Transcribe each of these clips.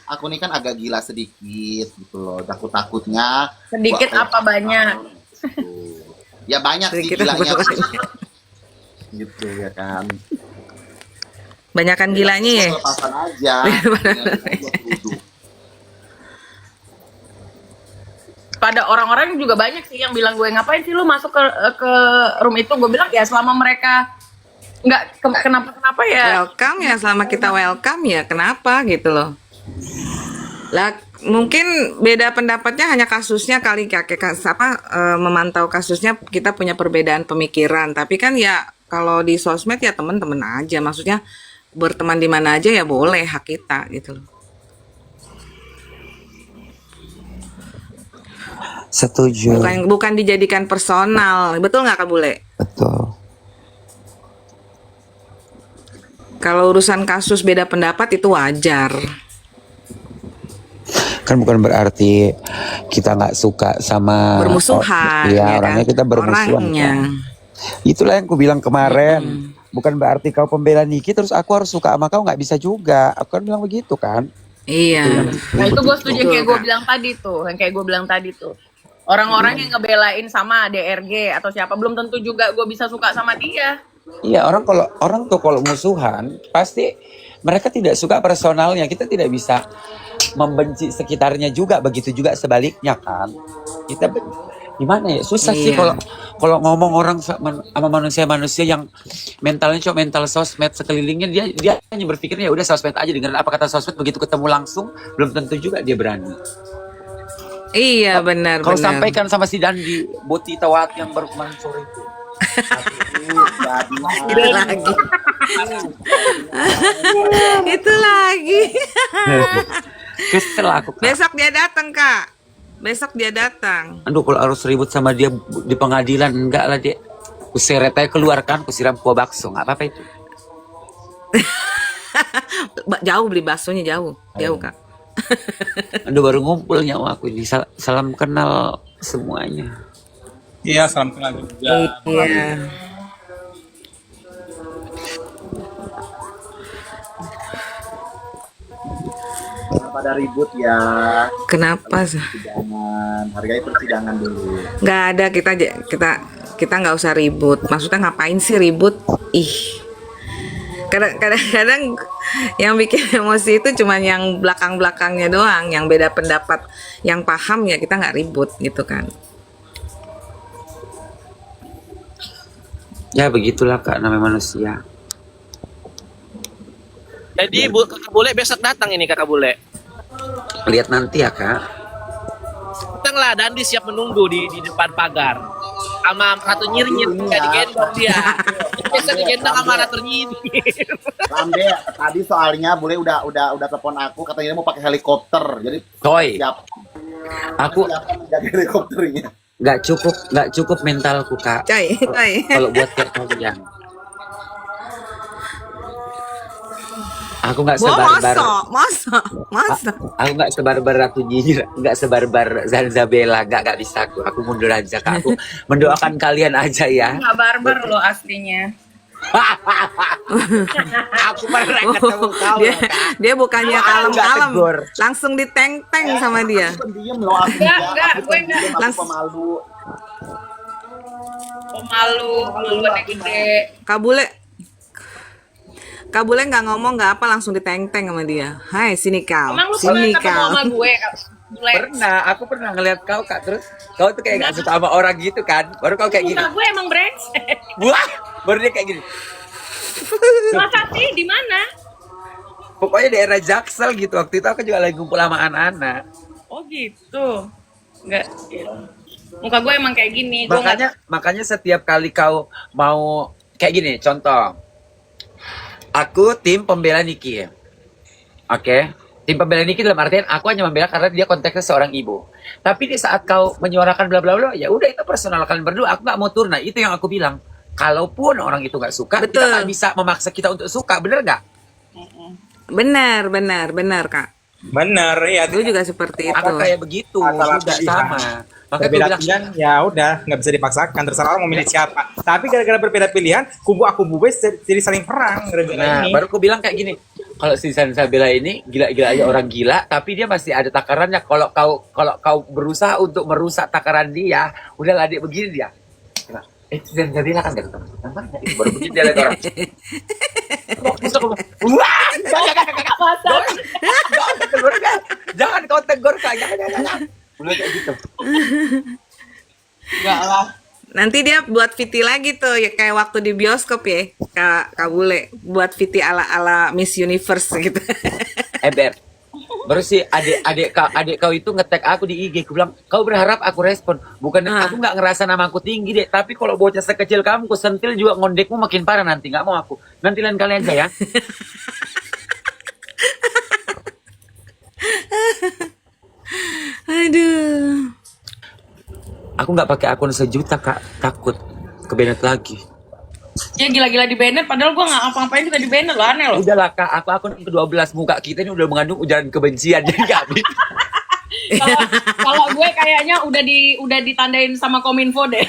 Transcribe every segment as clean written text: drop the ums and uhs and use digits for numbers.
aku nih kan agak gila sedikit gitu loh. Takut-takutnya gua Sedikit kayak apa banyak? gitu. Ya banyak sih Sedikit gilanya apa gitu ya kan. banyakan Ya tapi gilanya gue ya. kelepasan aja dengan gue duduk. Pada orang-orang juga banyak sih yang bilang gue ngapain sih lu masuk ke room itu. Gue bilang ya selama mereka nggak kenapa-kenapa ya. Welcome ya, selama kita welcome ya, kenapa gitu loh. Lah mungkin beda pendapatnya hanya kasusnya kali memantau kasusnya kita punya perbedaan pemikiran. Tapi kan ya kalau di sosmed ya teman-teman aja, maksudnya berteman di mana aja ya boleh, hak kita gitu loh. Setuju. Bukan dijadikan personal, betul nggak Kak Bule? Betul. Kalau urusan kasus beda pendapat itu wajar. Kan bukan berarti kita nggak suka sama Bermusuhan, iya, ya orangnya kan? kita bermusuhan. Orangnya. Kan? Itulah yang aku bilang kemarin. Bukan berarti kau pembela Niki terus aku harus suka sama kau, nggak bisa juga. Aku kan bilang begitu kan. Iya. Nah itu gue setuju Betul, kayak gue Kak. bilang tadi tuh, yang kayak gue bilang tadi tuh. Orang-orang yang ngebelain sama DRG atau siapa belum tentu juga gue bisa suka sama dia. Iya, orang tuh kalau musuhan pasti mereka tidak suka personalnya. Kita tidak bisa membenci sekitarnya juga, begitu juga sebaliknya kan. Kita gimana ya, susah sih Iya. kalau ngomong orang sama manusia-manusia yang mentalnya cuma mental sosmed sekelilingnya, dia hanya berpikirnya ya udah sosmed aja, dengerin apa kata sosmed, begitu ketemu langsung belum tentu juga dia berani. Iya benar. Kalau sampaikan sama si Dandi Boti Tawat yang baru kemarin sore itu. Itu lagi. Itu lagi. Kesel aku Kak. Besok dia datang Kak. Besok dia datang. Aduh, kalau harus ribut sama dia di pengadilan, enggak lah dia. Kuseret aja keluarkan, kusiram kuah bakso, nggak apa-apa itu. Jauh beli baksonya jauh Kak. Aduh, baru ngumpul nyawa aku ini. Salam kenal semuanya. Iya, salam kenal juga. Iya. Pada ribut ya. Kenapa? Persidangan, hargai persidangan dulu. Nggak ada, kita nggak usah ribut. Maksudnya ngapain sih ribut? Ih. Kadang-kadang yang bikin emosi itu cuma yang belakang-belakangnya doang, yang beda pendapat, yang paham ya kita nggak ribut gitu kan. Ya begitulah Kak, namanya manusia. Jadi Kakak Bule besok datang ini Kakak Bule. Lihat nanti ya Kak. Datanglah Dandi siap menunggu di depan pagar. Sama ratu nyir-nyir kayak digendong dia. Biasa digendong sama ratu nyir. Lambe tadi soalnya Bule udah telepon aku, katanya dia mau pakai helikopter. Jadi Toy, siap aku siapa menjaga helikopternya. nggak cukup mentalku Kak. Coy. Kalau buat kayak kalian. Aku nggak sebarbar. Masa. Aku nggak sebarbar Ratu Nyinyir, nggak sebarbar Zanzabella, nggak bisa aku. Aku mundur aja Kak. Aku mendoakan kalian aja ya. Nggak barbar loh aslinya. Aku pernah ketemu kau. Dia bukannya Nggak kalem-kalem, tegur. langsung diteng-teng sama dia. Aku pendiam loh aslinya. Enggak, Aku gue pendiam, aku Langsung. pemalu. Pemalu, maluannya gede. Kak Bule nggak ngomong nggak apa, langsung diteng-teng sama dia. Hai sini kau, Emang lu sini pernah ketemu kau. sama gue? Bule. Aku pernah ngeliat kau Kak, terus kau tuh kayak nggak suka sama orang gitu kan. Baru kau kayak gini. Muka gue emang brengsek. Wah, baru dia kayak gini. Masa sih di mana? Pokoknya daerah Jaksel gitu. Waktu itu aku juga lagi ngumpul sama anak-anak. Oh gitu. Enggak. Muka gue emang kayak gini. Gue Makanya setiap kali kau mau kayak gini, contoh. Aku tim pembela Niki. Oke. Tim pembela Niki dalam artian aku hanya membela karena dia konteksnya seorang ibu. Tapi di saat kau menyuarakan bla bla bla, ya udah itu personal kalian berdua. Aku nggak mau turun. Nah, itu yang aku bilang. Kalaupun orang itu nggak suka, Betul. kita nggak bisa memaksa kita untuk suka, bener nggak? Benar Kak. Bener ya. Gue juga seperti itu. Aku kayak begitu, Masalah juga pilihan. sama. Makanya gue Berbeda bilang, pilihan ya udah nggak bisa dipaksakan, terserah orang mau milih siapa. Tapi gara-gara berbeda pilihan, kubu A kubu B jadi saling perang gara-gara nah ini. baru aku bilang kayak gini, kalau si Salsabila ini gila-gila aja orang gila, tapi dia masih ada takarannya. Kalau kau berusaha untuk merusak takaran dia, udahlah adik begini dia. Nah, si Salsabila kan gak ketemu. Namanya itu baru begini dia lihat orang. Wah, jangan kau tegur kak, jangan. Udah kayak gitu. Enggak lah. Nanti dia buat VT lagi tuh ya kayak waktu di bioskop ya, Kak Bule buat VT ala Miss Universe gitu. Ber, baru sih adik kau itu nge-tag aku di IG. Aku bilang, kau berharap aku respon. Bukan, aku nggak ngerasa nama aku tinggi deh. Tapi kalau bocah sekecil kamu, ku sentil juga ngondekmu makin parah nanti. Nggak mau aku. Nanti lain kali aja ya. Aduh. Aku nggak pakai akun 1 juta kak. Takut kebenet lagi. Dia gila-gila di banned, padahal gue nggak apa-apain juga di banned loh, aneh loh. Udahlah kak, aku akun ke-12 muka kita ini udah mengandung ujaran kebencian. Jadi nggak bisa. Kalau gue kayaknya udah ditandain sama Kominfo deh.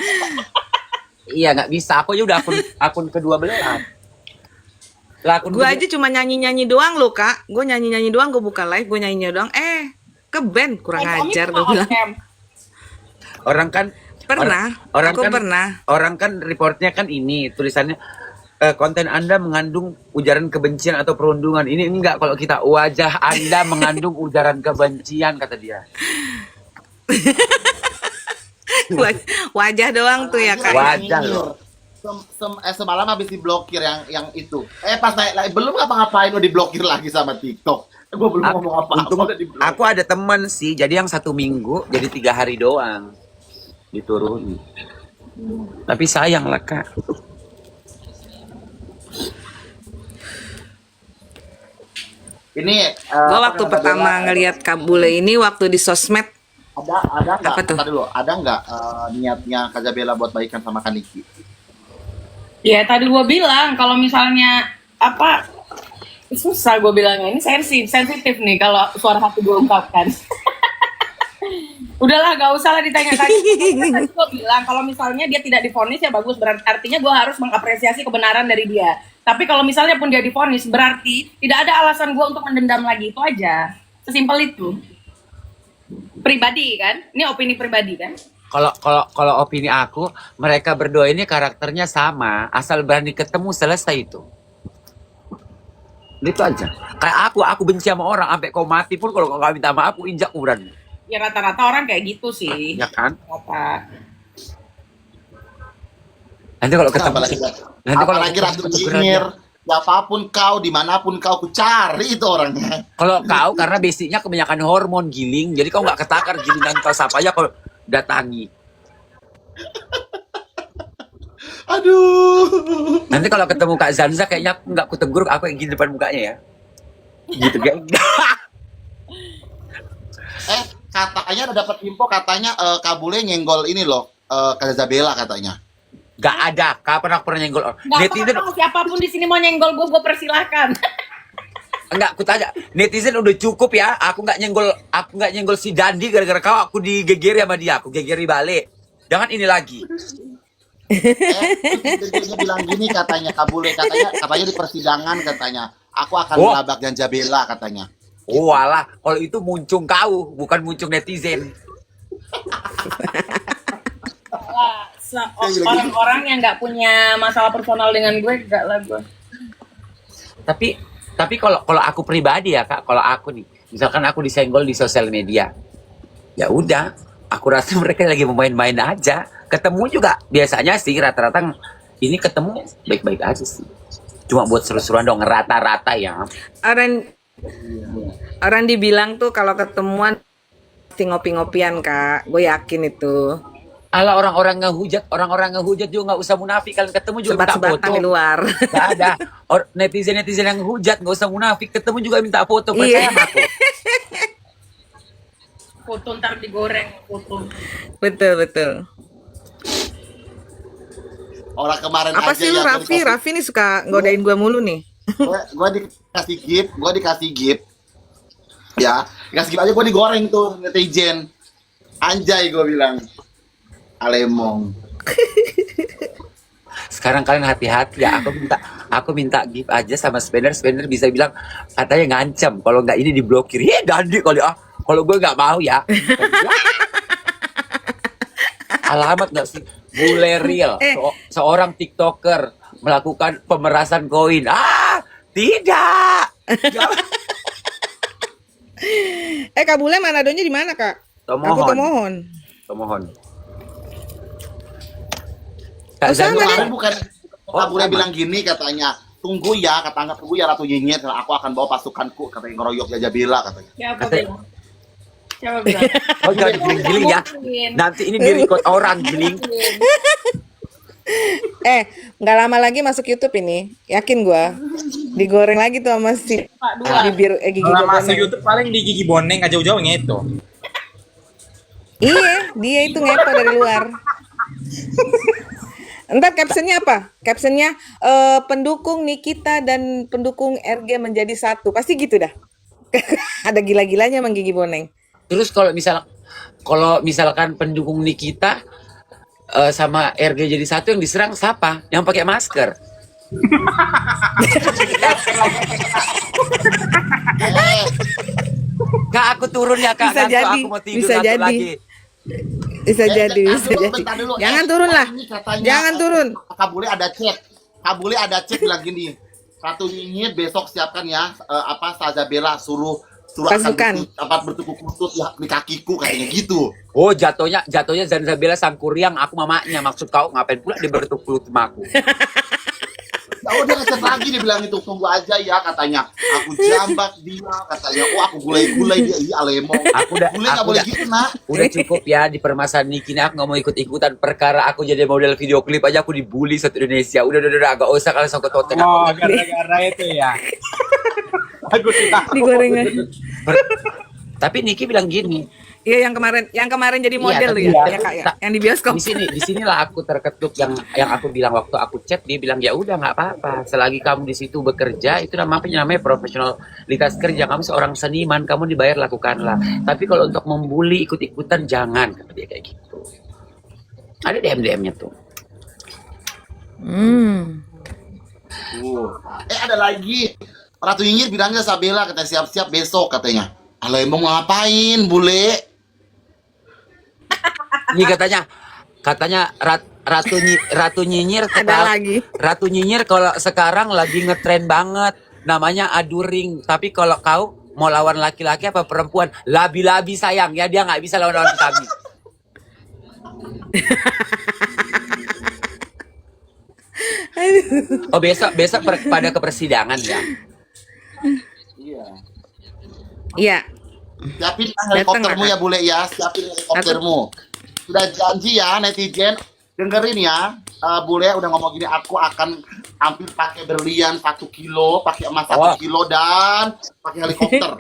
Iya nggak bisa. Aku aja udah akun ke-12. Lah akun Gue aja cuma nyanyi-nyanyi doang loh, Kak. Gue nyanyi-nyanyi doang, gue buka live, gue nyanyi doang. Ke band kurang ajar gue bilang. orang kan Pernah, aku pernah. Orang kan reportnya kan ini tulisannya konten Anda mengandung ujaran kebencian atau perundungan. Ini enggak, kalau kita wajah Anda mengandung ujaran kebencian kata dia. Wajah doang tuh ya, Kak. Wajah loh. Semalam habis diblokir yang itu. Pas naik belum ngapa-ngapain udah diblokir lagi sama TikTok. Gue belum ngomong apa-apa udah diblokir. Aku ada teman sih, jadi yang 1 minggu jadi 3 hari doang diturunin. Tapi sayang lah kak. Ini Gue waktu pertama ngelihat Kak Bule ini waktu di sosmed. ada nggak? Apa tuh? Tadi dulu, ada nggak niatnya Kak Zabela buat baikan sama Kaniki? Ya tadi gue bilang kalau misalnya apa susah gue bilangnya, ini sensitif nih kalau suara hati gue ungkapkan. Udahlah gak usah lah ditanya-tanya. Tadi gue bilang kalau misalnya dia tidak divonis ya bagus, berarti artinya gue harus mengapresiasi kebenaran dari dia. Tapi kalau misalnya pun dia divonis berarti tidak ada alasan gue untuk mendendam lagi, itu aja. Sesimpel itu. Pribadi kan? Ini opini pribadi kan? Kalau opini aku, mereka berdua ini karakternya sama, asal berani ketemu selesai itu. Itu aja. Kayak aku benci sama orang sampai kau mati pun kalau kau nggak minta maaf, aku injak uran. Ya rata-rata orang kayak gitu sih. Ya kan? Rata. Nanti kalau ketemu, apalagi Ratu Cinyir, siapapun kau, dimanapun kau, ku cari itu orangnya. kalau kau karena basicnya kebanyakan hormon giling, jadi kau nggak ketakar gilingan kau siapa aja kau datangi. Aduh. Nanti kalau ketemu Kak Zanza kayaknya aku nggak kutegur, aku yang gini depan mukanya ya. Gitu kan? Katanya ada dapat info katanya Kak Bule nyenggol ini loh, Kak Zabela katanya. Gak ada, kapan aku pernah nyenggol orang. Nggak Netizen, apa-apa, siapapun di sini mau nyenggol gue persilahkan. enggak, aku tanya. Netizen udah cukup ya. Aku nggak nyenggol si Dandi gara-gara kau. Aku digegeri sama dia. Aku gegeri balik. Jangan ini lagi. Dia bilang gini katanya Kak Bule, katanya di persidangan katanya, aku akan melabak Ganja Bela katanya. Oh alah, kalau itu muncung kau, bukan muncung netizen. Orang-orang yang nggak punya masalah personal dengan gue, enggak lah gue. Tapi kalau aku pribadi ya kak, kalau aku nih, misalkan aku disenggol di sosial media, ya udah, aku rasa mereka lagi main-main aja. Ketemu juga biasanya sih rata-rata ini ketemu baik-baik aja sih. Cuma buat seru-seruan dong, rata-rata ya. Orang dibilang tuh kalau ketemuan pasti ngopi-ngopian, Kak. Gue yakin itu. Ala orang-orang ngehujat juga nggak usah munafik, kalian ketemu juga minta Sebat-sebatan foto. di luar. Nggak ada. Netizen yang hujat nggak usah munafik, ketemu juga minta foto, percaya sama aku. Foto ntar digoreng, foto. Betul. Orang kemarin Apa aja sih lu, ya, Raffi nih suka godain gue mulu nih. gue dikasih gift Ya, nggak skip aja gue digoreng tuh netizen. Anjay gue bilang. Alemong. Sekarang kalian hati-hati ya. Aku minta gift aja sama Spender. Spender bisa bilang katanya ngancam. Kalau nggak ini diblokir. Ya Dandi kali ah. Kalau gue nggak mau ya. Alamat nggak sih? Bule real. Seorang TikToker melakukan pemerasan koin. Ah, tidak. Kak Bule Manadonya di mana, Kak? Tomohon. Aku Tomohon. Tomohon. Oh, sama deh. Kemarin bukan Kak Bule bilang gini katanya, tunggu ya, katanya tunggu ya Ratu Nyinyir, aku akan bawa pasukanku, katanya ngeroyok Jajabila katanya. Siapa Katanya- bilang? Siapa bilang? Oh jangan giling-giling ya. Nanti ini di-record orang giling. Nggak lama lagi masuk YouTube ini, yakin gua. Digoreng lagi tuh sama si Pak, dua. bibir gigi Kalau gua. masuk YouTube paling di gigi boneng aja jauh-jauh itu. Iya, dia itu ngepo dari luar. Entar captionnya apa? Captionnya pendukung Nikita dan pendukung RG menjadi satu. Pasti gitu dah. Ada gila-gilanya emang gigi boneng. Terus kalau misalkan pendukung Nikita sama RG jadi satu yang diserang siapa? Yang pakai masker. Kak, aku turun ya Kak. Bisa Ngantuk, jadi, aku mau tidur bisa satu jadi. lagi. Bisa jadi, bisa jadi. Bentar dulu. Jangan turun lah. Ini katanya, Jangan turun. Kak Bule ada chat. Kak Bule ada chat bilang gini. Ratu Nyinyir besok siapkan ya Sajabela suruh Pasukan. bertukuk lutut ya di kakiku katanya gitu. Oh, jatuhnya Zanzabela Sangkuriang, aku mamanya. Maksud kau ngapain pula dia bertukuk sama aku? Oh dia ngechat lagi dia bilang itu tunggu aja ya katanya. Aku jambak dia katanya. Oh aku gulai-gulai dia iya Alemong. Gulai nggak boleh gitu nak. Udah cukup ya di permasalahan Niki ini, aku nggak mau ikut-ikutan perkara aku jadi model video klip aja aku dibully satu Indonesia. Udah agak usah kalian sangkut pautkan aku. Oh, gara-gara itu ya. Aku tidak. Digoreng. Tapi Niki bilang gini, Iya yang kemarin jadi model tapi ya, Kak ya. Yang di bioskop. di sinilah aku terketuk yang aku bilang waktu aku chat, dia bilang ya udah nggak apa-apa selagi kamu di situ bekerja itu namanya profesionalitas kerja, kamu seorang seniman, kamu dibayar lakukanlah, tapi kalau untuk membuli ikut-ikutan jangan, kata dia kayak gitu. Ada DM-nya tuh. Ada lagi. Ratu Nyinyir bilangnya Sabela katanya siap-siap besok katanya. Alemong ngapain bule? Ini katanya Ratu Nyinyir Ada lagi. Ratu Nyinyir kalau sekarang lagi ngetren banget namanya aduring, tapi kalau kau mau lawan laki-laki apa perempuan, labi-labi sayang ya, dia nggak bisa lawan kami. Oh besok pada ke persidangan ya. Iya. Iya. Siapin helikoptermu ya bule ya, siapin helikoptermu. Sudah janji ya netizen, dengerin ya. Bule udah ngomong gini, aku akan hampir pakai berlian 1 kilo, pakai emas 1 kilo dan pakai helikopter.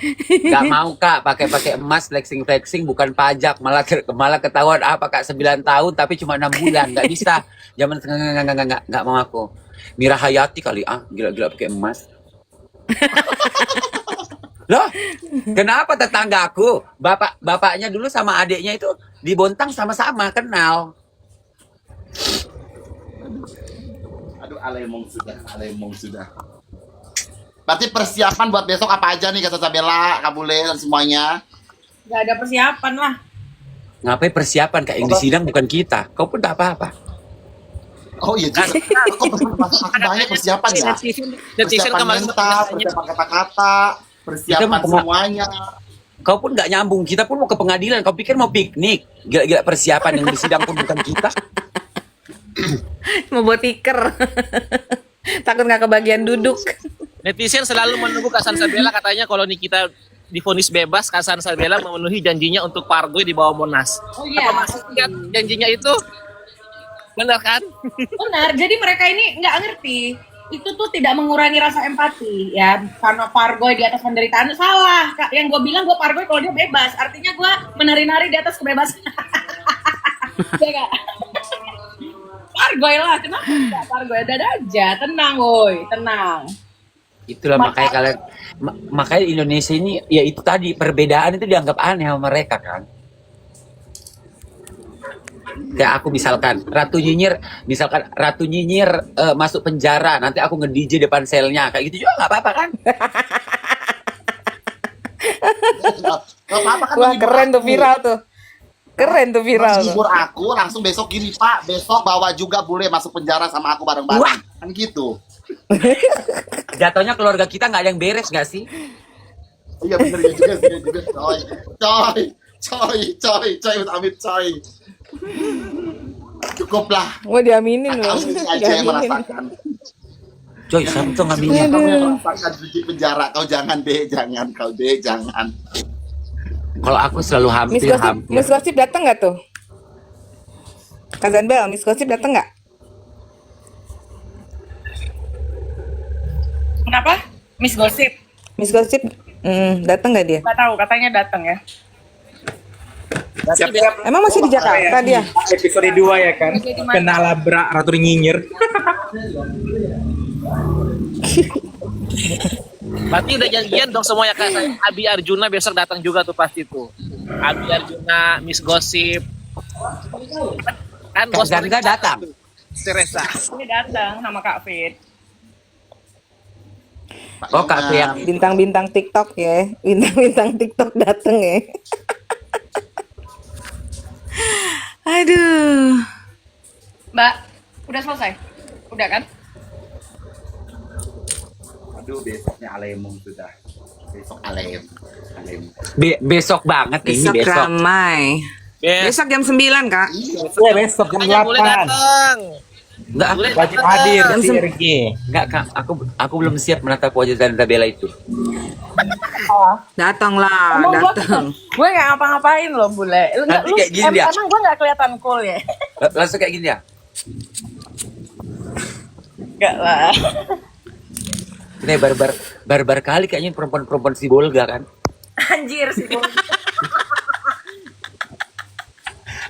Gak mau Kak, pakai emas flexing bukan pajak, malah ketahuan Kak 9 tahun tapi cuma 6 bulan, nggak bisa. Zaman nggak mau aku. Mira Hayati kali gila pakai emas. Loh, kenapa tetanggaku? Bapaknya dulu sama adiknya itu di Bontang sama-sama kenal. Aduh, Alemong sudah. Berarti persiapan buat besok apa aja nih kata Sabela, Kabule dan semuanya? Gak ada persiapan lah. Ngapain persiapan Kak? Yang di sidang bukan kita. Kau pun tak apa-apa. Oh iya juga. Kok banyak persiapan ya? Netizen Persiapan kemarin mental, persiapan kata-kata, persiapan Kita mau semuanya. Kau pun nggak nyambung. Kita pun mau ke pengadilan. Kau pikir mau piknik? Gila persiapan yang di sidang pun bukan kita. Mau buat tiker. Takut nggak kebagian duduk. Netizen selalu menunggu Kak Sabela, katanya kalau Nikita divonis bebas, Kak Sabela memenuhi janjinya untuk Pargoy di bawah Monas. Oh iya. Apa maksudnya janjinya itu? Benar kan? Benar, jadi mereka ini nggak ngerti. Itu tuh tidak mengurangi rasa empati ya, karena Pargoy di atas penderitaan. Salah Kak, yang gue bilang gue Pargoy kalau dia bebas, artinya gue menari-nari di atas kebebasan. Ya Kak? Pargoy lah, kenapa enggak Pargoy? Dada aja, tenang woi, tenang. Itulah makanya makanya Indonesia ini ya itu tadi perbedaan itu dianggap aneh sama mereka kan. Kayak aku misalkan Ratu Nyinyir masuk penjara, nanti aku nge-DJ depan selnya, kayak gitu juga nggak apa-apa kan? Gak apa-apa kan. Wah, menghibur keren tuh aku. viral tuh. Keren tuh viral tuh. Menghibur aku langsung besok gini Pak, besok bawa juga bule masuk penjara sama aku bareng-bareng. Kan gitu. Jatuhnya keluarga kita nggak ada yang beres nggak sih? Iya bener ya juga sih, juga coy, amit coy. Cukuplah. Mau diaminin loh. Kamu ini aja yang merasakan. Coy, siapa tuh ngambilnya? Kamu yang merasakan di penjara. Kau jangan deh, jangan. Kalau aku selalu hampir. Miss Gosip datang nggak tuh? Kazan Bel, Miss Gosip datang nggak? Kenapa? Miss Gosip. Miss Gosip datang nggak dia? Nggak tahu, katanya datang ya. Siap-siap Emang masih di Jakarta dia? episode 2 ya kan. Jadi mana? Kena labrak Ratu Nyinyir. Berarti udah janjian dong semuanya Kak. Abi Arjuna besok datang juga tuh pasti tuh. Abi Arjuna, Miss Gosip. Kan Kak Zanda datang. Teresa. Ini datang sama Kak Fit. Oh, Kak yang Bintang-bintang TikTok ya. Bintang-bintang TikTok datang ya. Aduh. Mbak, udah selesai? Udah kan? Aduh, besoknya Alemong sudah. Besok Alem. besok banget ini Besok besok. ramai. Besok jam 9, Kak. Iya besok jam Makanya boleh 8. datang. Enggak, Boleh Wajib datang. hadir Jam si sem- RG. enggak Kak, aku belum siap menatap wajah Zanda Bella itu. Datanglah, Emang datang. gue nggak ngapa-ngapain loh bule. Nanti kayak gini dia. Emang gue nggak kelihatan cool ya? Langsung kayak gini ya. Enggak lah. Ini barbar kali kayaknya perempuan-perempuan si Bolga kan. Anjir sih.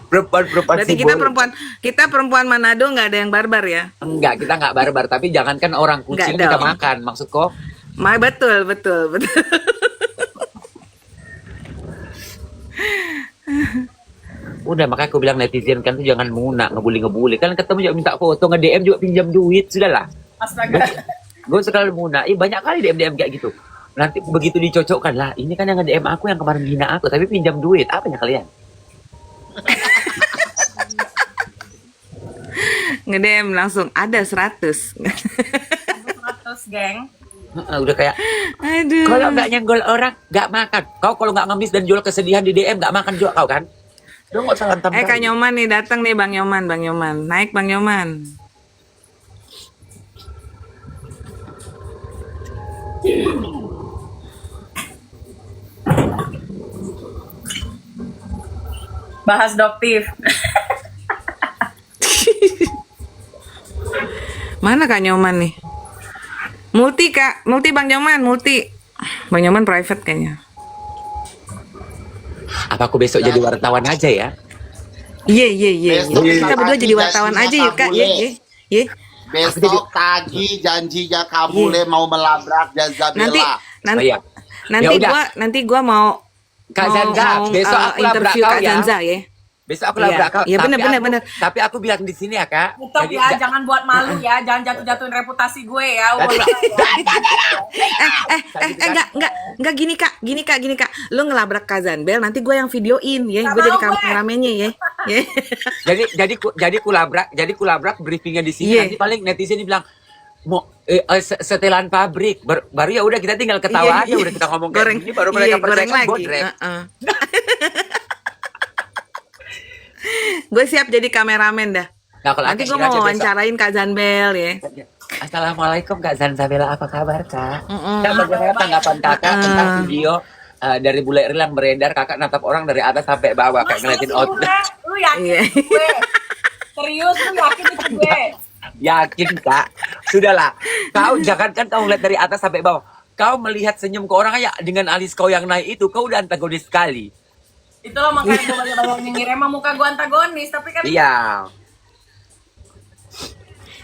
Perempuan-perempuan Berarti si kita perempuan Manado nggak ada yang barbar ya? Enggak, kita enggak barbar, tapi jangankan orang kucing Enggak kita dong. makan. Maksudku, Betul. udah makanya aku bilang netizen kan tuh jangan muna ngebully. Kan ketemu juga minta foto, nge-DM juga pinjam duit, sudahlah. Astaga. Gue sekali muna, banyak kali DM kayak gitu. Nanti begitu dicocokkan lah, ini kan yang nge-DM aku yang kemarin hina aku, tapi pinjam duit. Apanya kalian? Ngedem langsung ada 100. Terus geng. Udah kayak, Aduh. kalau nggak nyenggol orang, nggak makan. Kau kalau nggak ngemis dan jual kesedihan di DM, nggak makan juga kau kan? Lu nggak usah lantam Kak Nyoman nih datang nih Bang Nyoman. Naik Bang Nyoman. Bahas doktif. Mana Kak Nyoman nih? Multi Bang Nyoman, multi. Bang Nyoman private kayaknya. Apa aku besok jadi wartawan aja ya? Iya. Besok Kita berdua tagih jadi wartawan janjinya aja yuk Kak. Kabule. Iya. Besok tagih janjinya Kabule mau melabrak Jazabella. Nanti Oh, iya. nanti Ya nanti gua mau Kak Zanza, besok aku labrak interview kau Kak ya. Zanza ya. Besok aku Iya. labrak kau. Iya, tapi bener. Tapi aku bilang di sini ya Kak. Tetap Jadi ya, nggak- jangan buat malu ya, jangan jatuh-jatuhin reputasi gue ya. Enggak gini Kak. Lu ngelabrak Kazan Bel, nanti gue yang videoin ya. Nggak Gue jadi mau gue. kameramennya ya. Ya. jadi kulabrak briefingnya di sini Iya. nanti paling netizen bilang mau setelan pabrik baru ya udah kita tinggal ketawa aja udah kita ngomong kayak Goreng. gini baru mereka Iya, goreng percaya lagi. bodrek. Gue siap jadi kameramen dah. Nah, kalau Nanti Akeh gue aja mau besok. wawancarain Kazan Bel ya. Assalamualaikum Kak Zanzabella, apa kabar Kak? Mm-mm. Kak, bagaimana tanggapan Kakak tentang video dari bule reel yang beredar Kakak natap orang dari atas sampai bawah kayak ngeliatin outlet? Lu yakin Iya. gue? Serius lu yakin itu gue? Yakin Kak? Sudahlah. Kau jangan kan kau ngeliat dari atas sampai bawah. Kau melihat senyum ke orang aja dengan alis kau yang naik itu, kau udah antagonis sekali. Itulah makanya gue banyak-banyak nyengir. Emang muka gue antagonis, tapi kan Iya.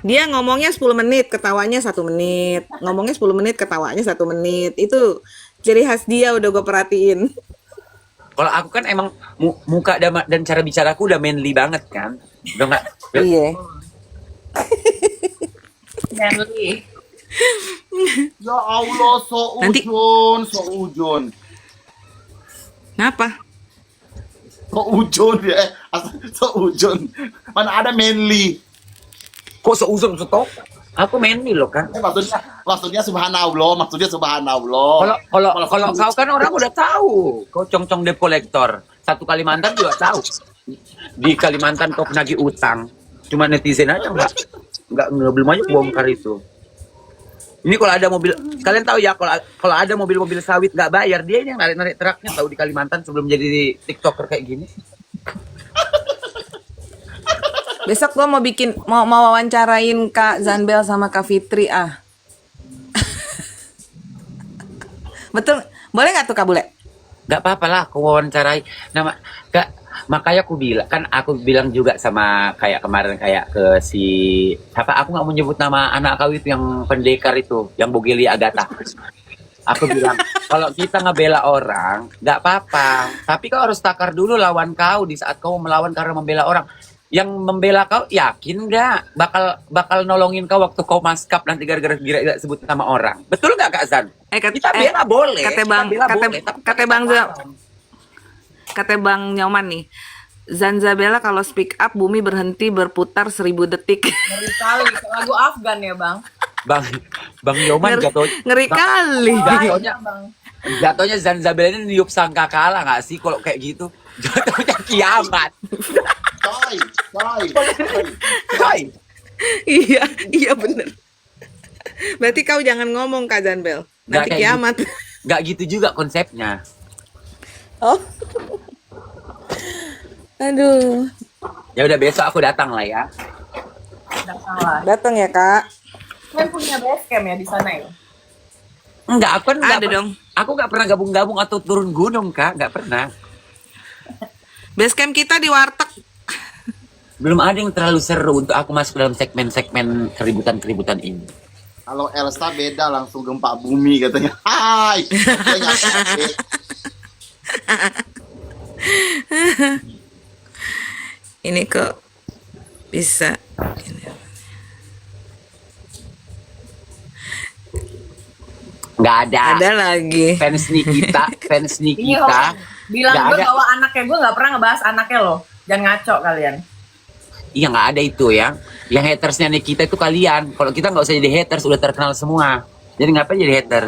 Dia ngomongnya 10 menit, ketawanya 1 menit. Ngomongnya 10 menit, ketawanya 1 menit. Itu ciri khas dia, udah gue perhatiin. Kalau aku kan emang muka dan cara bicaraku udah manly banget kan. Udah nggak. Iya. Manly. Ya Allah, Nanti- Soujun. Kenapa? Soujun ya. Soujun. Mana ada manly. Kok seuzon setok? Aku manly loh kan. Maksudnya subhanallah. Kalau kau kan orang udah tahu. Kau cong-cong debt collector. Satu Kalimantan juga tahu. Di Kalimantan kau penagih utang. Cuma netizen aja nggak belum aja bongkar itu. Ini kalau ada mobil, kalian tahu ya kalau ada mobil-mobil sawit nggak bayar, dia yang narik-narik truknya tahu di Kalimantan sebelum jadi TikToker kayak gini. Besok gua mau wawancarain Kak Zanbel sama Kak Fitri ah. Betul, boleh nggak tuh Kak Bule? Gak apa-apa lah, aku wawancarai. Makanya aku bilang juga sama kayak kemarin kayak ke si siapa, aku nggak mau nyebut nama anak kau itu yang pendekar itu, yang Bogeli Agatha. Aku bilang kalau kita ngebela orang nggak apa-apa, tapi kau harus takar dulu lawan kau di saat kau melawan karena membela orang. Yang membela kau yakin nggak bakal nolongin kau waktu kau maskap nanti gara-gara gak sebut nama orang, betul nggak Kak Zan? Kita bela boleh, Kata kita Bang, bela boleh, tapi kata Bang Nyoman nih, Zanzabela kalau speak up bumi berhenti berputar 1000 detik. Ngeri kali, lagu Afgan ya bang. Bang Yoman Ngeri kali. Jatuhnya Zanzabela ini niup sangkakala nggak sih kalau kayak gitu? Jatuhnya kiamat. Coy. Iya bener. Berarti kau jangan ngomong Kak Zanbel, nanti Nggak kayak kiamat. Nggak gitu juga konsepnya. Oh. Aduh. Ya udah besok aku datang lah ya. Udah salah. Datang ya Kak. Kalian punya base camp ya di sana ya? Enggak, aku kan Ada dong. Aku nggak pernah gabung-gabung atau turun gunung Kak, nggak pernah. Basecamp kita di warteg. Belum ada yang terlalu seru untuk aku masuk dalam segmen-segmen keributan-keributan ini. Kalau Elsa beda, langsung gempa bumi katanya. Hai. Katanya, Ini kok bisa Nggak ada. ada lagi. Fans Nikita. Ini bilang Nggak gue ada. bahwa anaknya gue nggak pernah ngebahas anaknya loh. Jangan ngaco kalian. Iya nggak ada itu ya. Yang hatersnya Nikita itu kalian. Kalau kita nggak usah jadi haters, udah terkenal semua. Jadi ngapain jadi hater?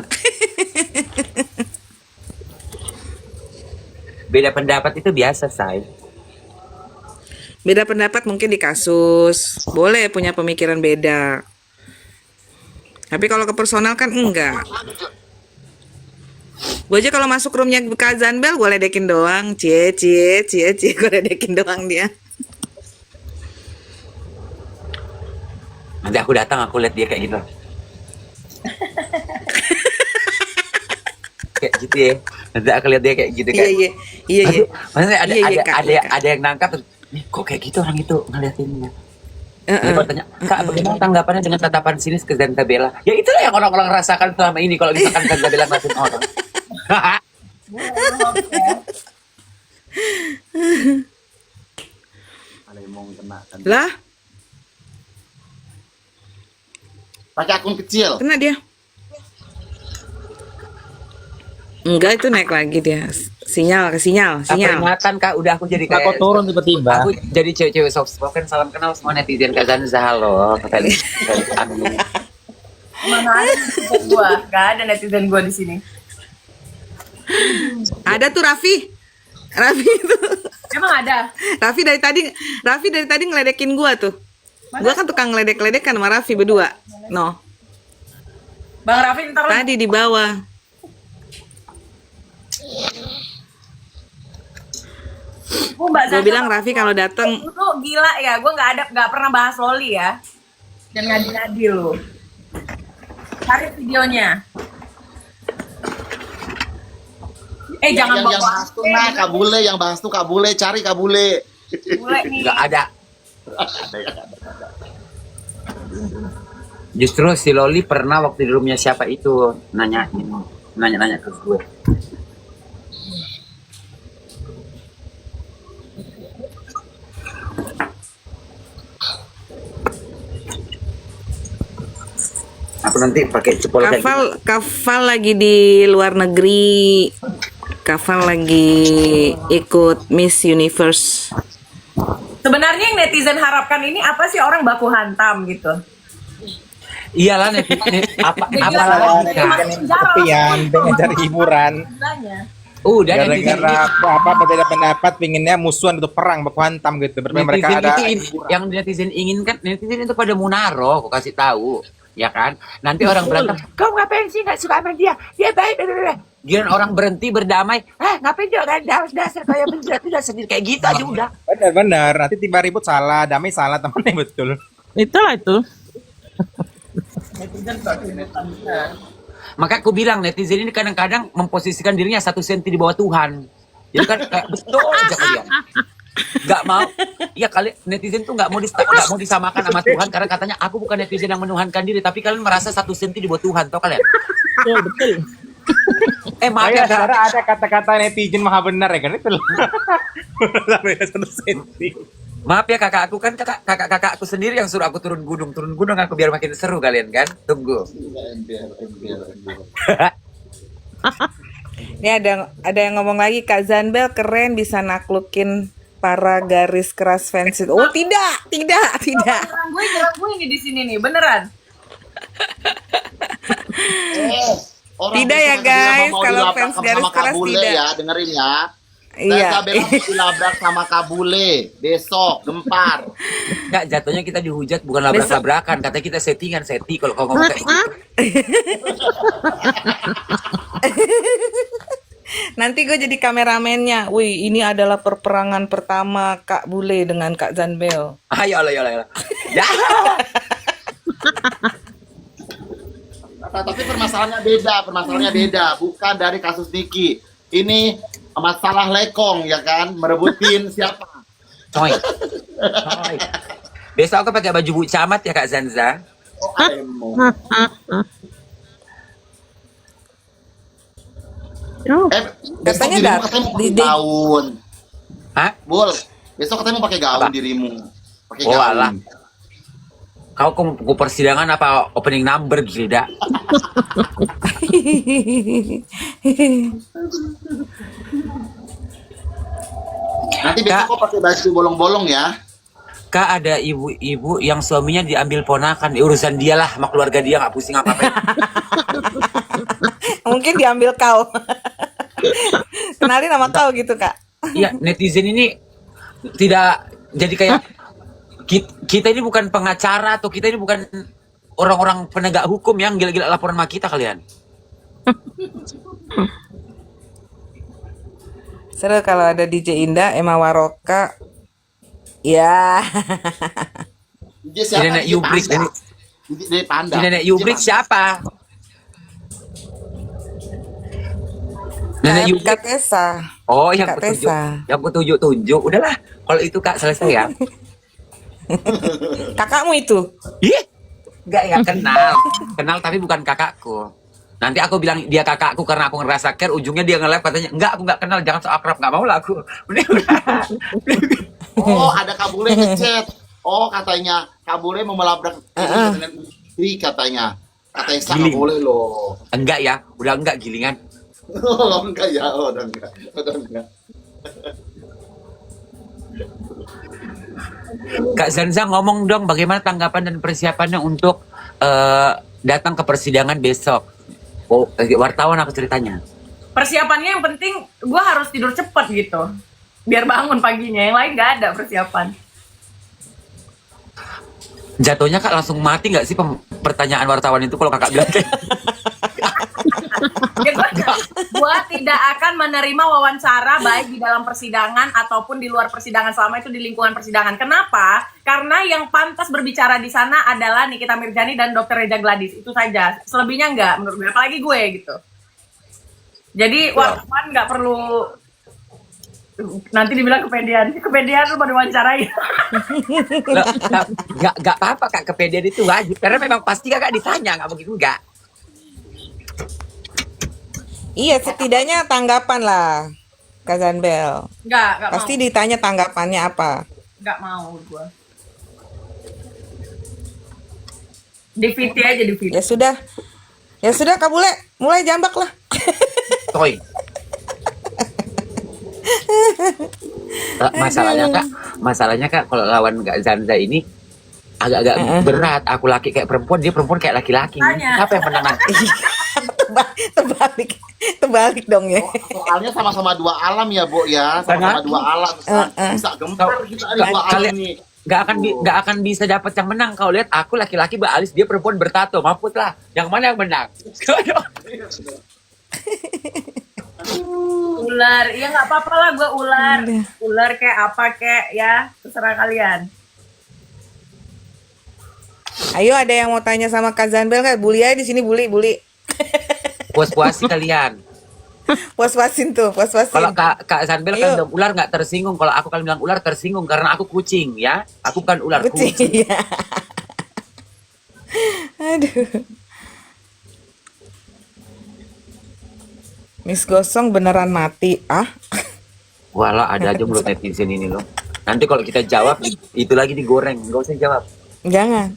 Beda pendapat itu biasa, say. Beda pendapat mungkin di kasus. Boleh punya pemikiran beda. Tapi kalau ke personal kan enggak. Gue aja kalau masuk roomnya Kak Zanbel, gue ledekin doang. Cie, gue ledekin doang dia. Nanti aku datang, aku lihat dia kayak gitu. Kayak gitu ya. Nanti aku lihat dia kayak gitu kan. Iya. Aduh, maksudnya Kak, Kak. ada yang nangkap. Nih, kok kayak gitu orang itu ngeliatinnya. Jadi kalau tanya, Kak, bagaimana tanggapannya dengan tatapan sinis ke Zanzabela? Ya itulah yang orang-orang rasakan selama ini kalau misalkan Zanzabela ngeliatin orang. ada yang mau kena kan. Lah, Pakai akun kecil. kena dia. Enggak, itu naik lagi dia. Sinyal. Peringatan Kak, udah aku jadi Aku kayak turun tiba-tiba. aku jadi cewek-cewek soft spoken. Salam kenal semua netizen Kak Zanza, halo. Mana ada netizen gue? Gak ada netizen gue di sini. Ada tuh Raffi itu. Emang ada? Raffi dari tadi ngeledekin gua tuh. Gua kan tukang ngeledek-ledekan sama Raffi berdua. No. Bang Raffi ntar Tadi di bawah. Gue bilang Raffi kalau dateng lu gila ya, gue nggak pernah bahas loli ya. Dan ngadi-ngadi lu. Cari videonya. Jangan yang bahas tuh nah Kabule, yang bahas tuh Kabule, cari Kabule. Bule nih. Nggak ada. Justru si Loli pernah waktu di rumahnya siapa itu nanya ke gue. Aku nanti pakai cepol kayak gitu. Kafal lagi di luar negeri. Kafal lagi ikut Miss Universe. Sebenarnya yang netizen harapkan ini apa sih, orang baku hantam gitu. Iyalah netizen apalagi Kepian pengen cari hiburan. udah netizen Gara-gara berbeda pendapat, pinginnya musuhan atau perang baku hantam gitu. Mereka netizen ada itu yang netizen inginkan, netizen itu pada munaro, aku kasih tahu, ya kan? Nanti orang berantem, kau ngapain sih nggak suka sama dia baik, giliran orang berhenti berdamai, ngapain dia kan dasar kayak tidak sendiri kayak gitu aja udah. benar-benar nanti tiba ribut salah, damai salah temennya betul. Itulah itu. Maka aku bilang netizen ini kadang-kadang memposisikan dirinya 1 senti di bawah Tuhan. Jadi kan kayak betul aja kalian. Nggak mau, ya kali netizen tuh nggak mau disamakan sama Tuhan karena katanya aku bukan netizen yang menuhankan diri, tapi kalian merasa 1 senti di bawah Tuhan, tau kalian? Betul. Maaf ya, Ada kata-kata netizen maha benar ya kan itu loh. Sampai 1 senti. maaf ya kakak aku kan kakak aku sendiri yang suruh aku turun gunung aku biar makin seru kalian kan. Tunggu. Ini ada yang ngomong lagi, Kak Zanbel keren bisa naklukin para garis keras fans itu. Oh tidak. Nyerang gue ini di sini nih, beneran. Orang Tidak ya, besok guys, mau kalau dilabrak fans sama garis keras Kabule tidak. ya, dengerin ya. Iya. Bella dilabrak sama Kabule besok gempar. Nggak, jatuhnya kita dihujat bukan labrak-labrakan, katanya kita settingan kalau kau ngomong kayak gitu. Nanti gue jadi kameramennya. Wih, ini adalah perperangan pertama Kak Bule dengan Kak Zanbel. Ayo. Ya. Tapi permasalahannya beda, bukan dari kasus Niki. Ini masalah lekong ya kan, merebutin siapa? Coy. Besok aku pakai baju Bu Camat ya Kak Zanza. Oh, emo. Besok Katanya dirimu dah- katanya mau pakai di- gaun. Hah? Bul, besok katanya mau pakai gaun Apa? dirimu. Pakai Oh, gaun. alah. Kau ke persidangan apa opening number gila? Nanti besok kau pakai baju bolong-bolong ya. Kak, ada ibu-ibu yang suaminya diambil ponakan, urusan dia lah sama keluarga dia, nggak pusing apa-apa. Mungkin diambil kau. Kenalin nama kau gitu, Kak. Iya, netizen ini tidak jadi kayak kita ini bukan pengacara atau kita ini bukan orang-orang penegak hukum yang gila-gila laporan sama kita kalian. Seru kalau ada DJ Indah, Emma Waroka. Ya. Dia siapa? Nenek Dia Yubrik, Panda. Dia Panda. Si Nenek Yubrik Dia siapa? Nenek Kak Yubrik. Tessa. Oh, yang Kak petunjuk. Tessa. Yang petunjuk. Udahlah, kalau itu Kak selesai ya. Kakakmu itu. Ih, enggak kenal. Kenal tapi bukan kakakku. Nanti aku bilang dia kakakku karena aku ngerasa care, ujungnya dia nge-live katanya, enggak, aku enggak kenal, jangan so akrab, enggak mau lah aku. Oh, ada Kabule ngechat. Oh, katanya Kabule mau melabrak istri katanya. Katanya Sa nggak boleh loh. Enggak ya, udah enggak gilingan. Oh, enggak ya, oh, udah enggak. Kak Zanza ngomong dong bagaimana tanggapan dan persiapannya untuk datang ke persidangan besok. Oh, wartawan aku ceritanya. Persiapannya yang penting gue harus tidur cepet gitu, biar bangun paginya. Yang lain nggak ada persiapan. Jatuhnya Kak langsung mati nggak sih pertanyaan wartawan itu kalau Kakak bilang kayak Ya, gue tidak akan menerima wawancara baik di dalam persidangan ataupun di luar persidangan selama itu di lingkungan persidangan. Kenapa? Karena yang pantas berbicara di sana adalah Nikita Mirjani dan Dr. Reza Gladys. Itu saja. Selebihnya enggak menurut gue. Apalagi gue gitu. Jadi wartawan nggak perlu Nanti dibilang kepedean lu baru wawancarai. Loh, nggak apa-apa Kak, kepedean itu wajib karena memang pasti Kakak ditanya, nggak mungkin enggak. Iya, setidaknya tanggapan lah, Kak Zanbel. Enggak Pasti mau. ditanya tanggapannya apa. Enggak mau gua. Diviti aja diviti. Ya sudah Kak Bule, mulai jambak lah. Toy. Masalahnya kak kalau lawan Kak Zanza ini agak-agak berat. Aku laki kayak perempuan, dia perempuan kayak laki-laki. Tanya. Siapa yang menang nanti? Terbalik dong ya. Soalnya sama-sama dua alam ya, Bu ya. Sama-sama dua alam. Bisa gempar kita ada dua alam nih. Nggak akan bisa dapat yang menang. Kau lihat aku laki-laki beralis, dia perempuan bertato, mampus lah. Yang mana yang menang? Ular, ya nggak apa-apa lah gue ular. Ular kayak apa kayak ya, terserah kalian. Ayo ada yang mau tanya sama Kak Zanbel Kak? Bully aja di sini bully. Puas-puasi kalian. Puas-puasin tuh, puas-puasin. Kalau Kak Zanbel kan Ayo. bilang ular nggak tersinggung. Kalau aku kan bilang ular tersinggung karena aku kucing ya. Aku bukan ular, kucing. Iya. Aduh. Miss Gosong beneran mati. Walah ada aja mulut netizen ini loh. Nanti kalau kita jawab itu lagi digoreng. Nggak usah jawab. Jangan.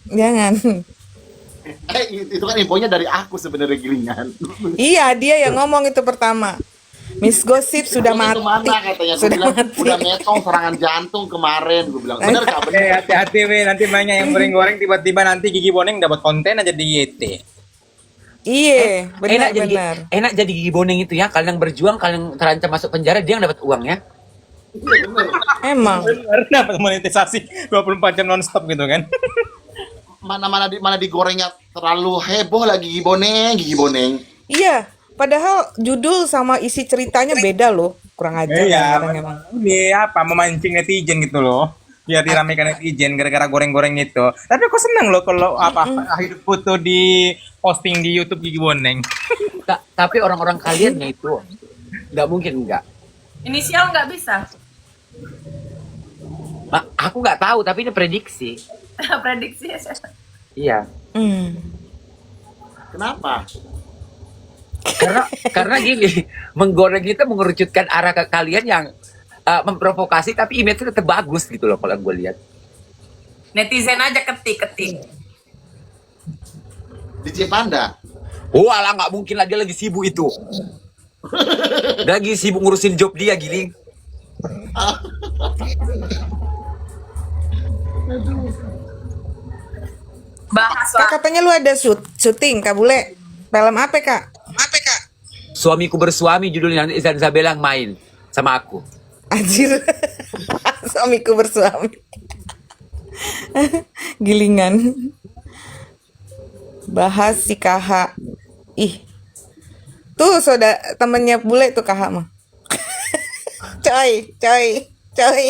Itu kan infonya dari aku sebenarnya gilingan. Iya, dia yang ngomong itu pertama. Miss Gosip sudah Itu mati. mana katanya? Gue Sudah bilang, mati. udah metong serangan jantung kemarin. Gue bilang, bener gak bener? Hati-hati weh, nanti banyak yang goreng-goreng tiba-tiba nanti Gigi Boneng dapat konten aja di YT. Iya, benar. Enak jadi gigi boneng itu ya. Kalian yang berjuang, kalian yang terancam masuk penjara, dia yang dapat uang ya. Emang. Karena dapat monetisasi 24 jam nonstop gitu kan. Mana digorengnya terlalu heboh lagi Gigi Boneng. Iya, padahal judul sama isi ceritanya beda loh. Kurang ajar Iya, orang emang. ini apa memancing netizen gitu loh. Biar diramaikan netizen gara-gara goreng-goreng itu. Tapi aku seneng loh kalau hidup foto di posting di YouTube Gigi Boneng. Tapi orang-orang kaliannya itu nggak mungkin enggak. Inisial nggak bisa. Aku nggak tahu, tapi ini prediksi. Prediksi ya. Iya. Kenapa? Karena gini, menggoreng itu mengerucutkan arah ke kalian yang memprovokasi, tapi image-nya tetap bagus gitu loh kalau gue lihat. Netizen aja ketik. DJ Panda. Oh alah, nggak mungkin lah, dia lagi sibuk itu. Dia lagi sibuk ngurusin job dia, Giling. Bahas Kak, katanya lu ada syuting, Kak Bule. Film apa, Kak? Suamiku bersuami judulnya, nanti Zanza bilang main sama aku. Anjir. Suamiku bersuami. Gilingan. Bahas si KH. Ih. Tuh temennya Bule tuh KH mah. Coy.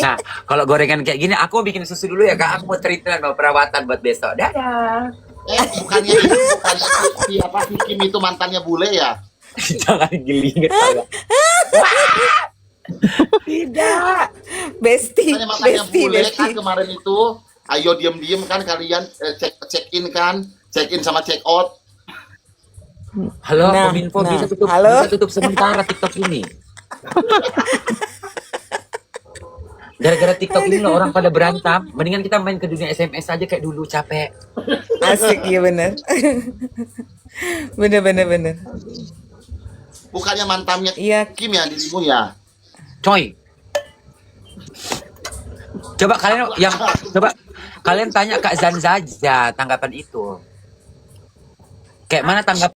Nah, kalau gorengan kayak gini, aku mau bikin susu dulu ya, Kak. Aku mau treatment, mau perawatan buat besok. Dah. Bukannya siapa si Kim itu mantannya bule ya? Jangan giling saya. Tidak. Besti. Mantannya mantannya bule Besti. kan kemarin itu. Ayo diem kan kalian check in sama check out. Halo, Nah, Kominfo nah. bisa Halo? tutup sementara TikTok ini. Gara-gara TikTok ini loh orang pada berantem. Mendingan kita main ke dunia SMS aja kayak dulu, capek. Asik, iya bener. Bener. Bukannya mantannya Iya. Kim ya dirimu ya? Coy. Coba kalian tanya Kak Zanza aja tanggapan itu. Kayak mana tanggapan